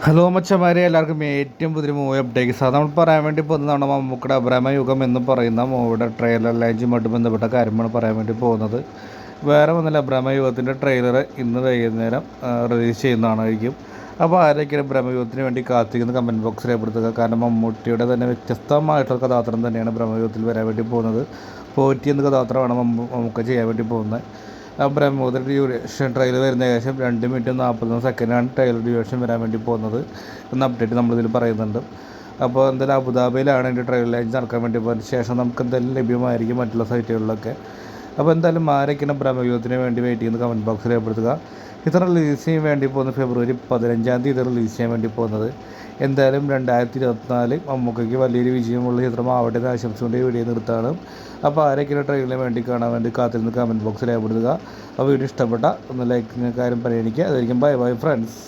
Hello മച്ചന്മാരെ, എല്ലാവർക്കും ഏറ്റവും പുതിയ മൂവി അപ്ഡേറ്റ്സ് അത് നമ്മൾ പറയാൻ വേണ്ടി പോകുന്നതാണ് മമ്മൂക്കയുടെ അബ്രഹ്മയുഗം എന്ന് പറയുന്ന മൂവിയുടെ ട്രെയിലർ ലോഞ്ചുമായിട്ട് ബന്ധപ്പെട്ട കാര്യമാണ് പറയാൻ വേണ്ടി പോകുന്നത്. വേറെ ഒന്നുമില്ല, അബ്രഹ്മയുഗത്തിൻ്റെ ട്രെയിലർ ഇന്ന് വൈകുന്നേരം റിലീസ് ചെയ്യുന്നതാണായിരിക്കും. അപ്പോൾ ആരൊക്കെയാണ് ബ്രഹ്മയുഗത്തിന് വേണ്ടി കാത്തിരിക്കുന്ന കമൻറ്റ് ബോക്സിൽ രേഖപ്പെടുത്തുക. കാരണം മമ്മൂട്ടിയുടെ തന്നെ വ്യത്യസ്തമായിട്ടുള്ള കഥാപാത്രം തന്നെയാണ് ബ്രഹ്മയുഗത്തിൽ വരാൻ വേണ്ടി പോകുന്നത്. പോറ്റി എന്ന കഥാപാത്രമാണ് മമ്മൂക്ക ചെയ്യാൻ വേണ്ടി പോകുന്നത്. ബ്രഹ്മപുത്ര ഡ്യൂറേഷൻ ട്രെയിലർ വരുന്ന ഏകദേശം 2 മിനിറ്റ് 40 സെക്കൻഡാണ് ട്രെയിലർ ഡ്യൂറേഷൻ വരാൻ വേണ്ടി പോകുന്നത് എന്ന അപ്ഡേറ്റ് നമ്മളിതിൽ പറയുന്നുണ്ട്. അപ്പോൾ എന്തായാലും അബുദാബിയിലാണ് എൻ്റെ ട്രെയിലർ ലോഞ്ച് നടക്കാൻ വേണ്ടി പോകുന്നത്. ശേഷം നമുക്ക് എന്തായാലും ലഭ്യമായിരിക്കും മറ്റുള്ള സൈറ്റുകളിലൊക്കെ. അപ്പോൾ എന്തായാലും ആരൊക്കെയാണ് ബ്രഹ്മയുഗത്തിന് വേണ്ടി വെയിറ്റ് ചെയ്യുന്ന കമൻറ്റ് ബോക്സിൽ രേഖപ്പെടുത്തുക. ഇത് റിലീസ് ചെയ്യാൻ വേണ്ടി പോകുന്നത് ഫെബ്രുവരി 15 ഇത് റിലീസ് ചെയ്യാൻ വേണ്ടി പോകുന്നത്. എന്തായാലും 2024 മമ്മൂക്കയ്ക്ക് വലിയൊരു വിജയമുള്ള ചിത്രമാവട്ടെ എന്ന് ആശംസിച്ചുകൊണ്ട് ഈ വീഡിയോ നിർത്താണ്. അപ്പോൾ ആരൊക്കെയാണ് ട്രെയിലറിന് വേണ്ടി കാണാൻ വേണ്ടി കാത്തിരുന്ന് കമൻറ്റ് ബോക്സിൽ രേഖപ്പെടുത്തുക. ആ വീഡിയോ ഇഷ്ടപ്പെട്ട ഒന്ന് ലൈക്ക് കാര്യം പരിഗണിക്കുക. അതായിരിക്കും ബൈ ബൈ ഫ്രണ്ട്സ്.